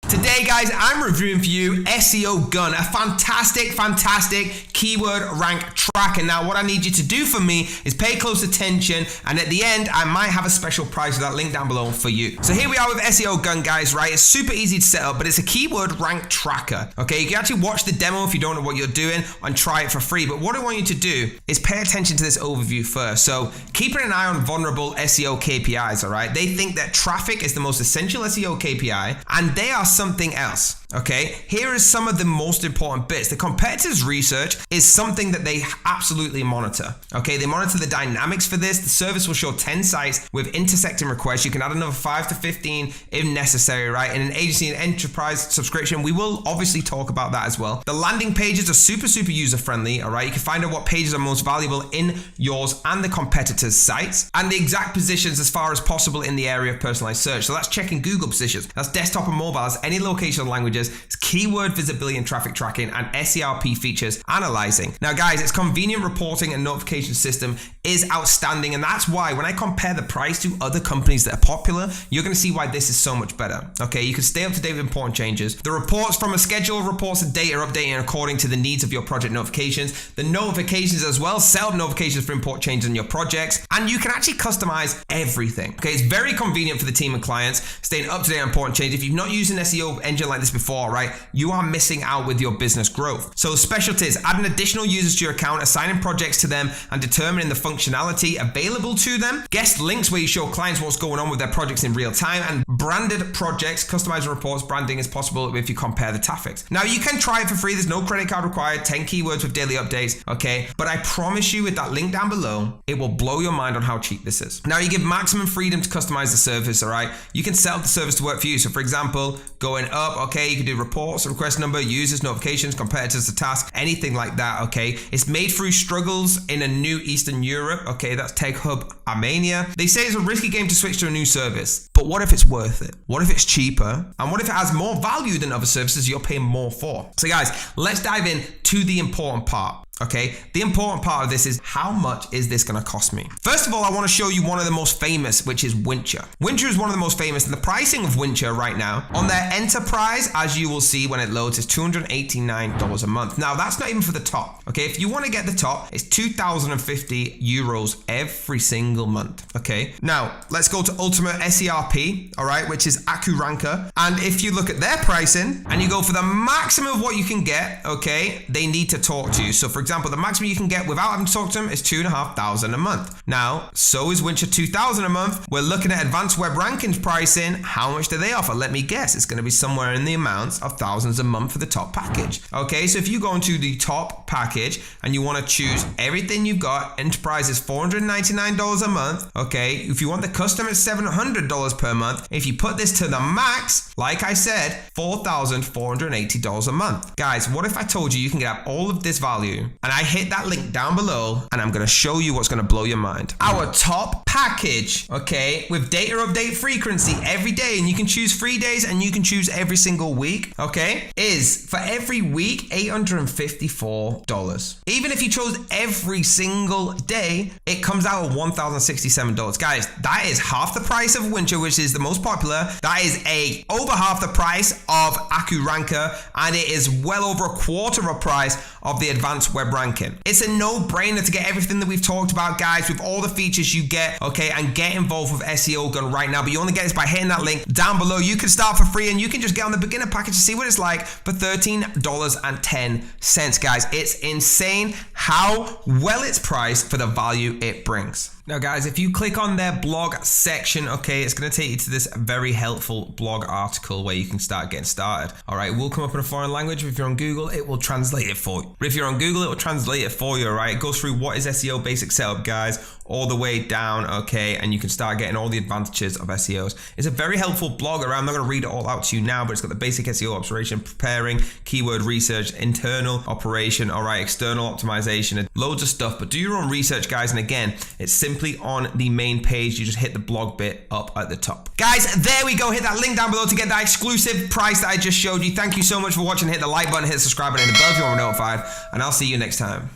Today, guys, I'm reviewing for you SEO Gun, a fantastic keyword rank tracker. Now, what I need you to do for me is pay close attention, and at the end, I might have a special price with that link down below for you. So here we are with SEO Gun, guys, right? It's super easy to set up, but it's a keyword rank tracker, okay? You can actually watch the demo if you don't know what you're doing and try it for free, but what I want you to do is pay attention to this overview first. So keeping an eye on vulnerable SEO KPIs, all right? They think that traffic is the most essential SEO KPI, and they are something else. Okay, here is some of the most important bits. The competitors' research is something that they absolutely monitor. Okay, they monitor the dynamics for this. The service will show 10 sites with intersecting requests. You can add another 5 to 15 if necessary, right? In an agency and enterprise subscription, we will obviously talk about that as well. The landing pages are super user-friendly, all right? You can find out what pages are most valuable in yours and the competitors' sites, and the exact positions as far as possible in the area of personalized search. So that's checking Google positions. That's desktop and mobile. That's any location or language. It's keyword visibility and traffic tracking, and SERP features analyzing. Now, guys, its convenient reporting and notification system is outstanding, and that's why when I compare the price to other companies that are popular, you're going to see why this is so much better. Okay, you can stay up to date with important changes. The reports from a schedule of reports and data updating according to the needs of your project notifications. The notifications as well, set up notifications for important changes in your projects, and you can actually customize everything. Okay, it's very convenient for the team and clients, staying up to date on important changes. If you've not used an SEO engine like this before, right, you are missing out with your business growth. So specialties, adding additional users to your account, assigning projects to them, and determining the functionality available to them. Guest links where you show clients what's going on with their projects in real time, and branded projects, customized reports. Branding is possible if you compare the traffic. Now, you can try it for free. There's no credit card required, 10 keywords with daily updates, okay? But I promise you with that link down below, it will blow your mind on how cheap this is. Now, you give maximum freedom to customize the service, all right? You can set up the service to work for you. So for example, going up, okay, you can do reports, request number, users, notifications, competitors to task, anything like that, okay? It's made through struggles in a new Eastern Europe, okay? That's Tech Hub Armenia. They say it's a risky game to switch to a new service, but what if it's worth it? What if it's cheaper? And what if it has more value than other services you're paying more for? So guys, let's dive in to the important part. Okay, the important part of this is how much is this going to cost me? First of all, I want to show you one of the most famous, which is Wincher. Wincher is one of the most famous, and the pricing of Wincher right now on their enterprise, as you will see when it loads, is $289 a month. Now, that's not even for the top. Okay, if you want to get the top, it's 2,050 euros every single month. Okay, now let's go to Ultimate SERP, all right, which is AccuRanker. And if you look at their pricing and you go for the maximum of what you can get, okay, they need to talk to you. So for example, the maximum you can get without having to talk to them is $2,500 a month. Now, so is Wincher $2,000 a month. We're looking at advanced web rankings pricing. How much do they offer? Let me guess. It's going to be somewhere in the amounts of thousands a month for the top package. Okay, so if you go into the top package and you want to choose everything you've got, enterprise is $499 a month. Okay, if you want the custom, it's $700 per month. If you put this to the max, like I said, $4,480 a month. Guys, what if I told you you can get all of this value, and I hit that link down below, and I'm going to show you what's going to blow your mind. Our top package, okay, with data update frequency every day, and you can choose 3 days and you can choose every single week, okay, is for every week $854. Even if you chose every single day, it comes out at $1,067. Guys, that is half the price of Wincher, which is the most popular. That is over half the price of AccuRanker, and it is well over a quarter of a price of the advanced web ranking. It's a no-brainer to get everything that we've talked about, guys, with all the features you get, okay, and get involved with SEO Gun right now. But you only get this by hitting that link down below. You can start for free, and you can just get on the beginner package to see what it's like for $13.10, guys. It's insane how well it's priced for the value it brings. Now, guys, if you click on their blog section, okay, it's going to take you to this very helpful blog article where you can start getting started. All right, it will come up in a foreign language. If you're on Google, it will translate it for you. But if you're on Google, it will translate it for you, all right? It goes through what is SEO basic setup, guys, all the way down, okay, and you can start getting all the advantages of SEOs. It's a very helpful blog. I'm not going to read it all out to you now, but it's got the basic SEO operation, preparing, keyword research, internal operation, all right, external optimization, and loads of stuff. But do your own research, guys, and again, it's simply on the main page. You just hit the blog bit up at the top. Guys, there we go. Hit that link down below to get that exclusive price that I just showed you. Thank you so much for watching. Hit the like button, hit the subscribe button, and the bell if you want to be notified, and I'll see you next time.